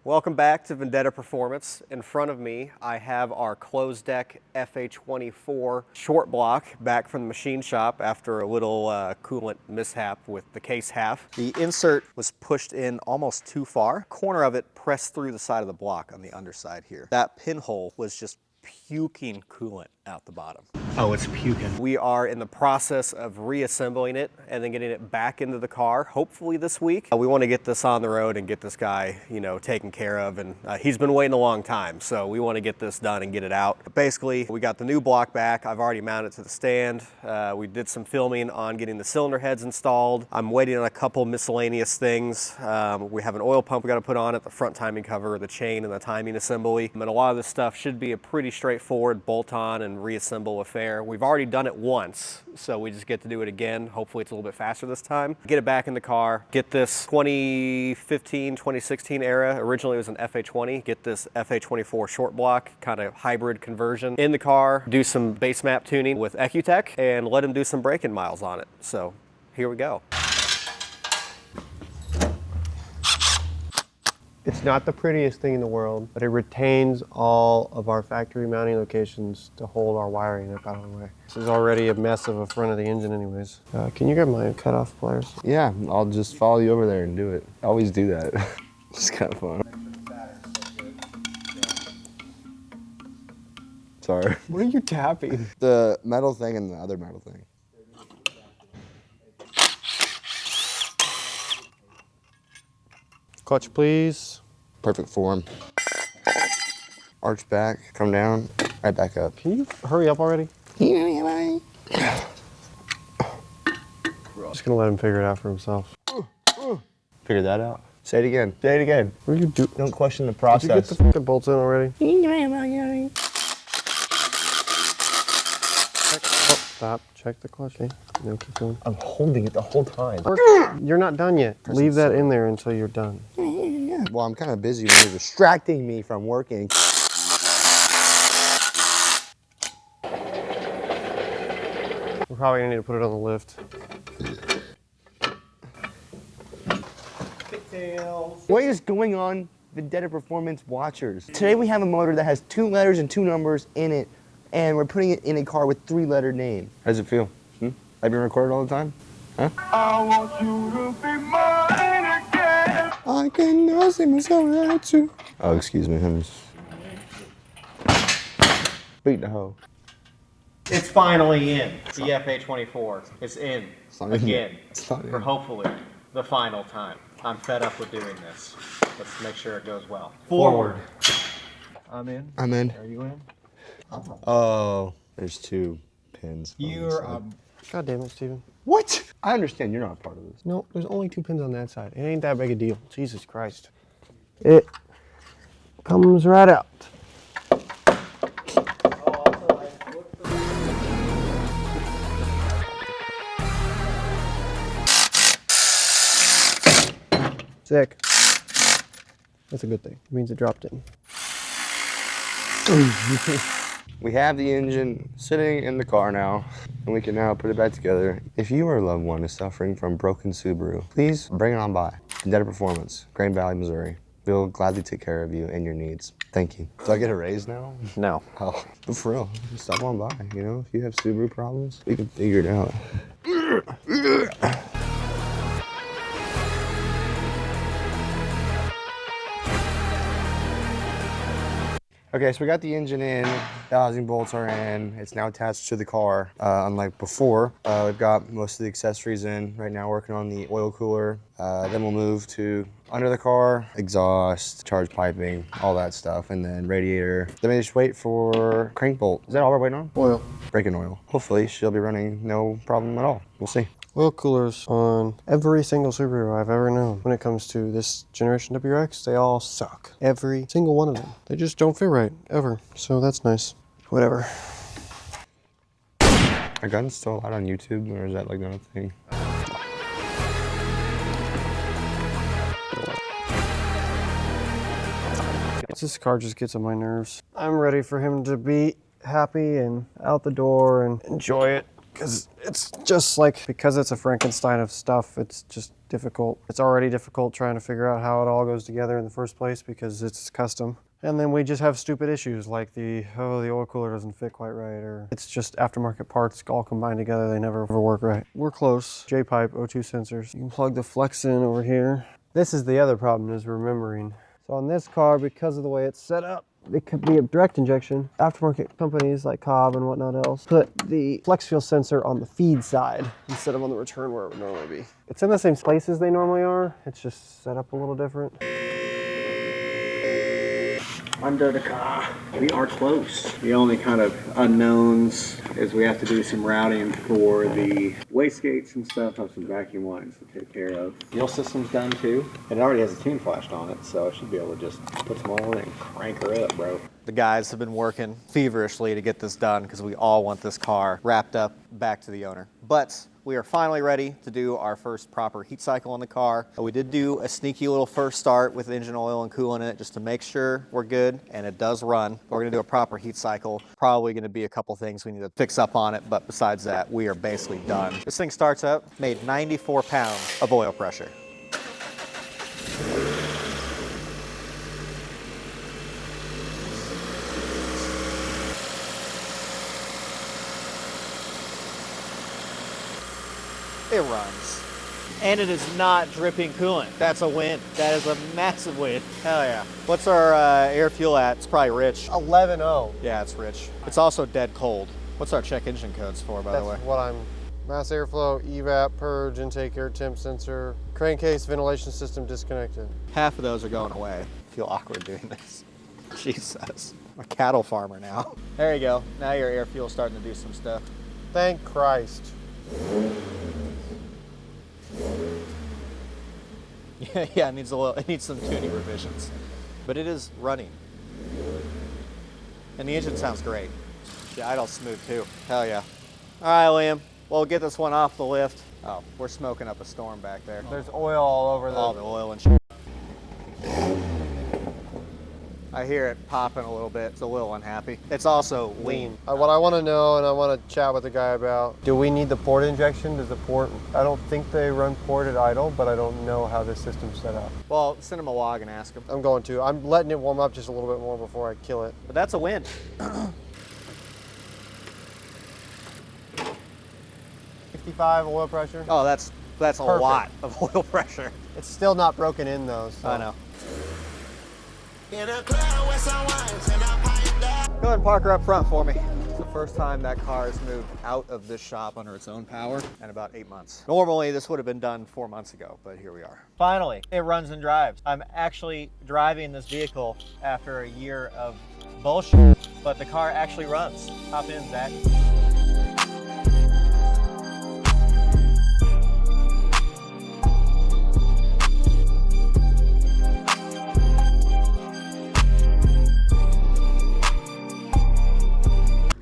Welcome back to Vendetta Performance. In front of me, I have our closed deck FA24 short block back from the machine shop after a little coolant mishap with the case half. The insert was pushed in almost too far. Corner of it pressed through the side of the block on the underside here. That pinhole was just puking coolant out the bottom. Oh, it's puking. We are in the process of reassembling it and then getting it back into the car, hopefully this week. We want to get this on the road and get this guy, taken care of. And he's been waiting a long time, so we want to get this done and get it out. But basically, we got the new block back. I've already mounted it to the stand. We did some filming on getting the cylinder heads installed. I'm waiting on a couple miscellaneous things. We have an oil pump we got to put on it, the front timing cover, the chain, and the timing assembly. And a lot of this stuff should be a pretty straightforward bolt-on and reassemble affair. We've already done it once, so we just get to do it again. Hopefully it's a little bit faster this time. Get it back in the car, get this 2015, 2016 era. Originally it was an FA20. Get this FA24 short block, kind of hybrid conversion in the car, do some base map tuning with Ecutech, and let him do some braking miles on it. So here we go. It's not the prettiest thing in the world, but it retains all of our factory mounting locations to hold our wiring up out of the way. This is already a mess of a front of the engine anyways. Can you grab my cutoff pliers? Yeah, I'll just follow you over there and do it. I always do that. It's kind of fun. Sorry. What are you tapping? The metal thing and the other metal thing. Clutch, please. Perfect form. Arch back, come down, right back up. Can you hurry up already? Just gonna let him figure it out for himself. Figure that out. Say it again. Say it again. What are you doing? Don't question the Did process. you get the fucking bolts in already? Stop. Check the clutch. Okay. No, keep going. I'm holding it the whole time. You're not done yet. Leave that in there until you're done. Well, I'm kind of busy when you're distracting me from working. We're probably gonna need to put it on the lift. What is going on, Vendetta Performance watchers? Today we have a motor that has 2 letters and 2 numbers in it, and we're putting it in a car with 3-letter name. How does it feel? Have you recorded all the time? Huh? I want you to be mine again. I can now see myself right too. Oh, excuse me. I'm just beat the hoe. It's finally in, the FA24. It's in not in again yet. It's not for in. hopefully the final time. I'm fed up with doing this. Let's make sure it goes well. Forward. I'm in. I'm in. Are you in? Oh, there's 2 pins. You're God damn it, Steven. What? I understand you're not a part of this. No, there's only 2 pins on that side. It ain't that big a deal. Jesus Christ. It comes right out. Sick. That's a good thing. It means it dropped in. We have the engine sitting in the car now, and we can now put it back together. If you or a loved one is suffering from broken Subaru, please bring it on by. Vendetta Performance, Grand Valley, Missouri. We'll gladly take care of you and your needs. Thank you. Do I get a raise now? No. Oh, but for real, stop on by. If you have Subaru problems, we can figure it out. Okay, so we got the engine in, the housing bolts are in, it's now attached to the car. Unlike before, we've got most of the accessories in. Right now working on the oil cooler. Then we'll move to under the car, exhaust, charge piping, all that stuff, and then radiator. Then we just wait for crank bolt. Is that all we're waiting on? Oil. Braking oil. Hopefully she'll be running no problem at all. We'll see. Oil coolers on every single Subaru I've ever known. When it comes to this generation WRX, they all suck. Every single one of them. They just don't fit right, ever. So that's nice. Whatever. Are guns still allowed on YouTube, or is that like not a thing? This car just gets on my nerves. I'm ready for him to be happy and out the door and enjoy it. Because it's just like, because it's a Frankenstein of stuff, it's just difficult. It's already difficult trying to figure out how it all goes together in the first place because it's custom. And then we just have stupid issues like the oil cooler doesn't fit quite right, or it's just aftermarket parts all combined together. They never work right. We're close. J-pipe, O2 sensors. You can plug the flex in over here. This is the other problem, is remembering. So on this car, because of the way it's set up, it could be a direct injection. Aftermarket companies like Cobb and whatnot else put the flex fuel sensor on the feed side instead of on the return where it would normally be. It's in the same places they normally are. It's just set up a little different. Under the car. We are close. The only kind of unknowns is we have to do some routing for the wastegates and stuff. Have some vacuum lines to take care of. Fuel system's done too. It already has a tune flashed on it, so I should be able to just put some oil in it and crank her up, bro. The guys have been working feverishly to get this done because we all want this car wrapped up back to the owner. But we are finally ready to do our first proper heat cycle on the car. We did do a sneaky little first start with engine oil and coolant in it just to make sure we're good, and it does run. We're gonna do a proper heat cycle. Probably gonna be a couple things we need to fix up on it, but besides that, we are basically done. This thing starts up, made 94 pounds of oil pressure. It runs. And it is not dripping coolant. That's a win. That is a massive win. Hell yeah. What's our air fuel at? It's probably rich. 11.0. Yeah, it's rich. It's also dead cold. What's our check engine codes for, by the way? That's what I'm, mass airflow, evap, purge, intake air temp sensor, crankcase ventilation system disconnected. Half of those are going away. I feel awkward doing this. Jesus. I'm a cattle farmer now. There you go. Now your air fuel's starting to do some stuff. Thank Christ. Yeah, it needs some tuning revisions. But it is running. And the engine sounds great. The idle's smooth too. Hell yeah. All right, Liam. Well, we'll get this one off the lift. Oh, we're smoking up a storm back there. There's oil all over All the oil and shit. I hear it popping a little bit. It's a little unhappy. It's also lean. What I want to know, and I want to chat with the guy about, do we need the port injection? Does the port, I don't think they run port at idle, but I don't know how this system's set up. Well, send him a log and ask him. I'm going to. I'm letting it warm up just a little bit more before I kill it. But that's a win. 55 oil pressure. Oh, that's a Perfect. lot of oil pressure. It's still not broken in though. So. I know. Go ahead and park her up front for me. It's the first time that car has moved out of this shop under its own power in about 8 months. Normally, this would have been done 4 months ago, but here we are. Finally, it runs and drives. I'm actually driving this vehicle after a year of bullshit, but the car actually runs. Hop in, Zach.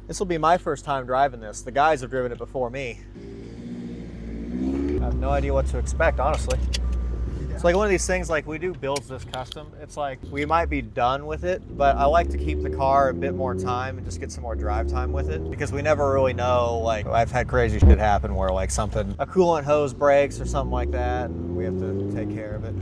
This will be my first time driving this. The guys have driven it before me. I have no idea what to expect, honestly. It's like one of these things, like we do builds this custom. It's like we might be done with it, but I like to keep the car a bit more time and just get some more drive time with it because we never really know. Like I've had crazy shit happen where like a coolant hose breaks or something like that, and we have to take care of it.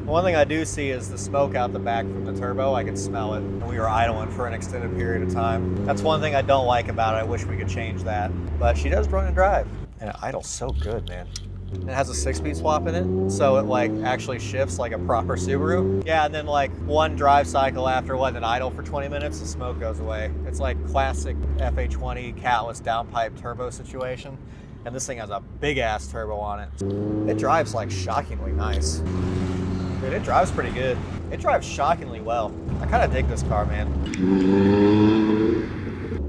One thing I do see is the smoke out the back from the turbo. I can smell it. We were idling for an extended period of time. That's one thing I don't like about it. I wish we could change that. But she does run and drive. And it idles so good, man. It has a 6-speed swap in it, so it like actually shifts like a proper Subaru. Yeah, and then like one drive cycle after letting it idle for 20 minutes, the smoke goes away. It's like classic FA20 catless downpipe turbo situation. And this thing has a big ass turbo on it. It drives like shockingly nice. Dude, it drives pretty good. It drives shockingly well. I kind of dig this car, man.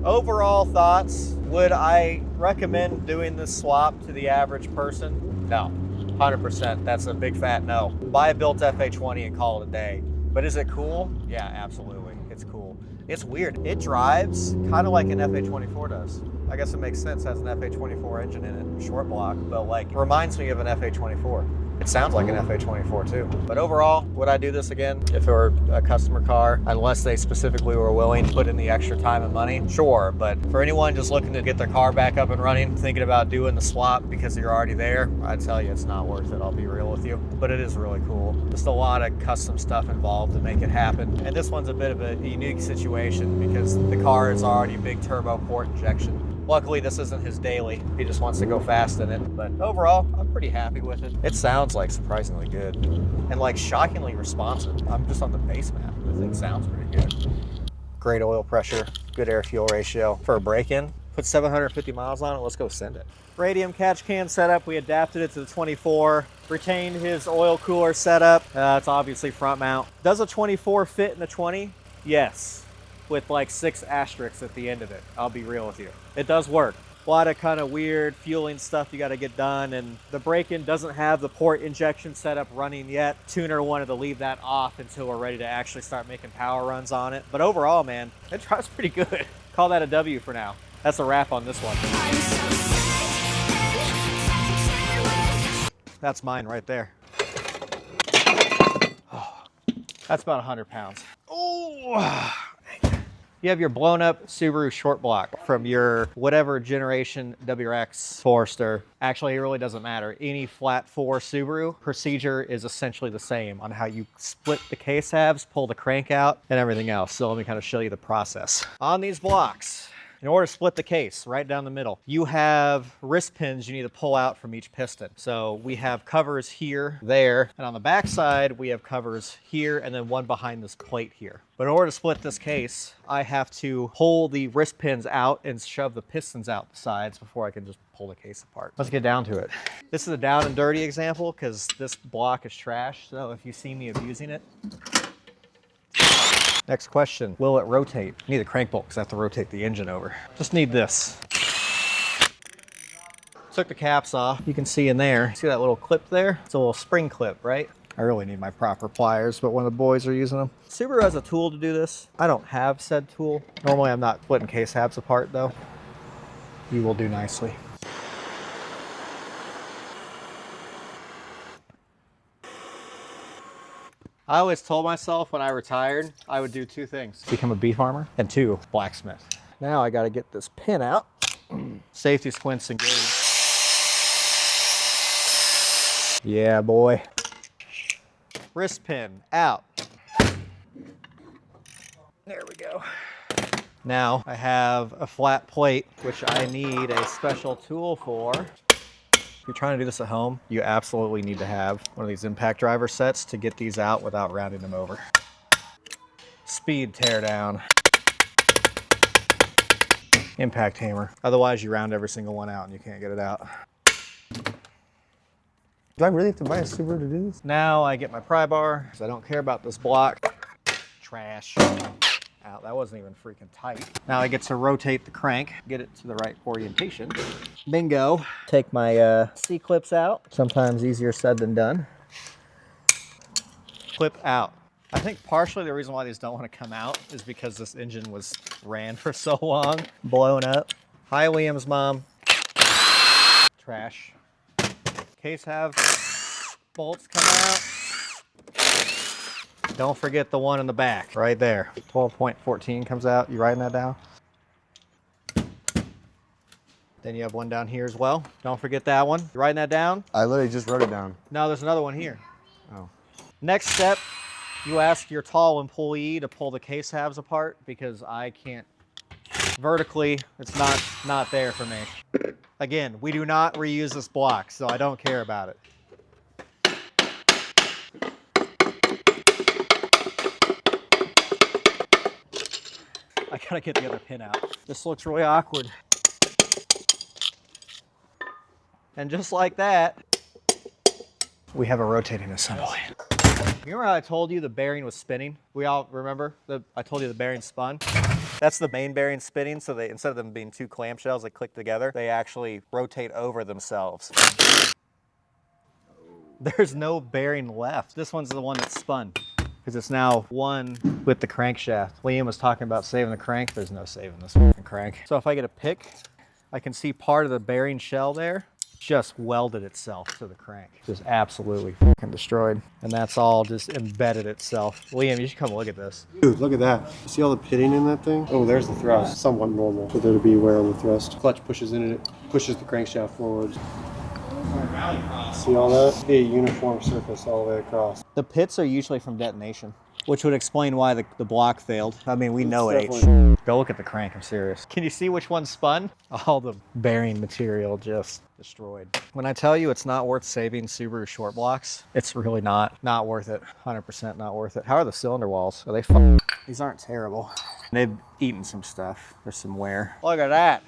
Overall thoughts, would I recommend doing this swap to the average person? No, 100%. That's a big fat no. Buy a built FA20 and call it a day. But is it cool? Yeah, absolutely. It's cool. It's weird. It drives kind of like an FA24 does. I guess it makes sense. It has an FA24 engine in it, short block, but like reminds me of an FA24. It sounds like an FA24 too. But overall, would I do this again if it were a customer car, unless they specifically were willing to put in the extra time and money? Sure, but for anyone just looking to get their car back up and running, thinking about doing the swap because you're already there, I'd tell you it's not worth it, I'll be real with you. But it is really cool. Just a lot of custom stuff involved to make it happen. And this one's a bit of a unique situation because the car is already big turbo port injection. Luckily, this isn't his daily. He just wants to go fast in it. But overall, I'm pretty happy with it. It sounds like surprisingly good and like shockingly responsive. I'm just on the base map. The thing sounds pretty good. Great oil pressure, good air fuel ratio. For a break-in, put 750 miles on it, let's go send it. Radium catch can setup, we adapted it to the 24. Retained his oil cooler setup. It's obviously front mount. Does a 24 fit in the 20? Yes, with like 6 asterisks at the end of it. I'll be real with you. It does work. A lot of kind of weird fueling stuff you got to get done, and the break-in doesn't have the port injection setup running yet. Tuner wanted to leave that off until we're ready to actually start making power runs on it. But overall, man, it drives pretty good. Call that a W for now. That's a wrap on this one. That's mine right there. Oh, that's about 100 pounds. Oh. You have your blown up Subaru short block from your whatever generation WRX Forester. Actually, it really doesn't matter. Any flat 4 Subaru procedure is essentially the same on how you split the case halves, pull the crank out, and everything else. So let me kind of show you the process. On these blocks, in order to split the case right down the middle, you have wrist pins you need to pull out from each piston. So we have covers here, there, and on the back side, we have covers here and then one behind this plate here. But in order to split this case, I have to pull the wrist pins out and shove the pistons out the sides before I can just pull the case apart. Let's get down to it. This is a down and dirty example because this block is trash. So if you see me abusing it, next question, will it rotate? I need the crank bolt because I have to rotate the engine over. Just need this. Took the caps off. You can see in there, see that little clip there? It's a little spring clip, right? I really need my proper pliers, but one of the boys are using them. Subaru has a tool to do this. I don't have said tool. Normally I'm not splitting case halves apart though. You will do nicely. I always told myself when I retired, I would do 2 things. Become a beef farmer, and 2, blacksmith. Now I gotta get this pin out. Safety squints engaged. Yeah, boy. Wrist pin out. There we go. Now I have a flat plate, which I need a special tool for. If you're trying to do this at home, you absolutely need to have one of these impact driver sets to get these out without rounding them over. Speed tear down. Impact hammer. Otherwise, you round every single one out and you can't get it out. Do I really have to buy a Subaru to do this? Now I get my pry bar because I don't care about this block. Trash. Out, that wasn't even freaking tight. Now I get to rotate the crank, get it to the right orientation. Bingo. Take my C-clips out. Sometimes easier said than done. Clip out. I think partially the reason why these don't want to come out is because this engine was ran for so long, blown up. Hi, Williams, Mom. Trash. Case have bolts come out. Don't forget the one in the back, right there. 12.14 comes out. You writing that down? Then you have one down here as well. Don't forget that one. You writing that down? I literally just wrote it down. No, there's another one here. Oh. Next step, you ask your tall employee to pull the case halves apart because I can't. Vertically, it's not there for me. Again, we do not reuse this block, so I don't care about it. I gotta get the other pin out. This looks really awkward. And just like that, we have a rotating assembly. You remember how I told you the bearing was spinning? We all remember? I told you the bearing spun? That's the main bearing spinning, so they, instead of them being 2 clamshells that click together, they actually rotate over themselves. There's no bearing left. This one's the one that spun, because it's now one with the crankshaft. Liam was talking about saving the crank. There's no saving this fucking crank. So if I get a pick, I can see part of the bearing shell there. just welded itself to the crank. Just absolutely fucking destroyed. And that's all just embedded itself. Liam, you should come look at this. Dude, look at that. See all the pitting in that thing? Oh, there's the thrust. Somewhat normal for there to be wear on the thrust. Clutch pushes in it, pushes the crankshaft forwards. See all that? A uniform surface all the way across. The pits are usually from detonation, which would explain why the block failed. I mean, we know it. definitely- Go look at the crank, I'm serious. Can you see which one spun? All the bearing material just destroyed. When I tell you it's not worth saving Subaru short blocks, it's really not. Not worth it. 100% not worth it. How are the cylinder walls? Are they fun? These aren't terrible. They've eaten some stuff. There's some wear. Look at that.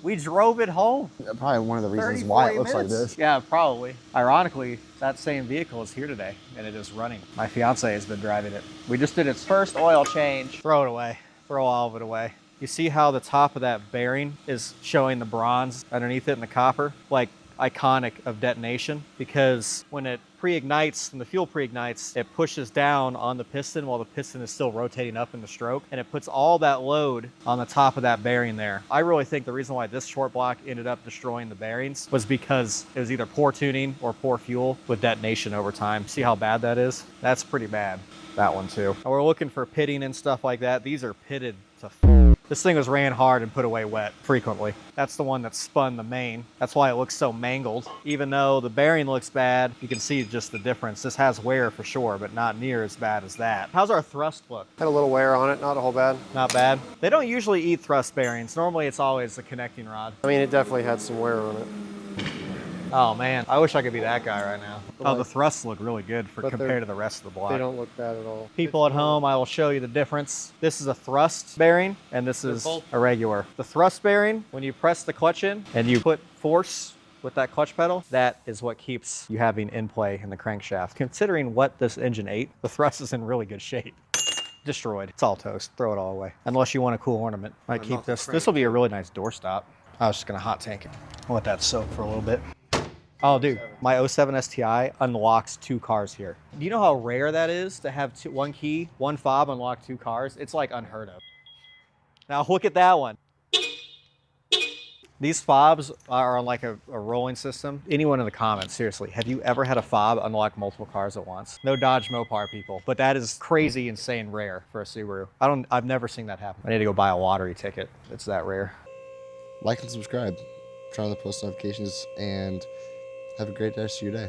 We drove it home. Probably one of the 30, reasons why 40 it looks like minutes. this. Yeah, probably. Ironically, that same vehicle is here today and it is running. My fiance has been driving it. We just did its first oil change. Throw it away. Throw all of it away. You see how the top of that bearing is showing the bronze underneath it and the copper? Like iconic of detonation, because when it pre-ignites and the fuel pre-ignites, it pushes down on the piston while the piston is still rotating up in the stroke, and it puts all that load on the top of that bearing there. I really think the reason why this short block ended up destroying the bearings was because it was either poor tuning or poor fuel with detonation over time. See how bad that is? That's pretty bad. That one too. And we're looking for pitting and stuff like that. These are pitted to This thing was ran hard and put away wet frequently. That's the one that spun the main. That's why it looks so mangled. Even though the bearing looks bad, you can see just the difference. This has wear for sure, but not near as bad as that. How's our thrust look? Had a little wear on it, not a whole bad. Not bad. They don't usually eat thrust bearings. Normally it's always the connecting rod. I mean, it definitely had some wear on it. Oh man, I wish I could be that guy right now. Oh, the thrusts look really good for But compared to the rest of the block. They don't look bad at all. People at home, I will show you the difference. This is a thrust bearing, and this is a regular. The thrust bearing, when you press the clutch in and you put force with that clutch pedal, that is what keeps you having in play in the crankshaft. Considering what this engine ate, the thrust is in really good shape. Destroyed. It's all toast. Throw it all away. Unless you want a cool ornament. Might keep this. This will be a really nice doorstop. I was just gonna hot tank it. I'll let that soak for a little bit. Oh, dude, my 07 STI unlocks 2 cars here. Do you know how rare that is to have one key, one fob unlock 2 cars? It's like unheard of. Now look at that one. These fobs are on like a rolling system. Anyone in the comments, seriously, have you ever had a fob unlock multiple cars at once? No Dodge Mopar people, but that is crazy, insane rare for a Subaru. I've never seen that happen. I need to go buy a lottery ticket. It's that rare. Like and subscribe. Turn on the post notifications and have a great rest of your day.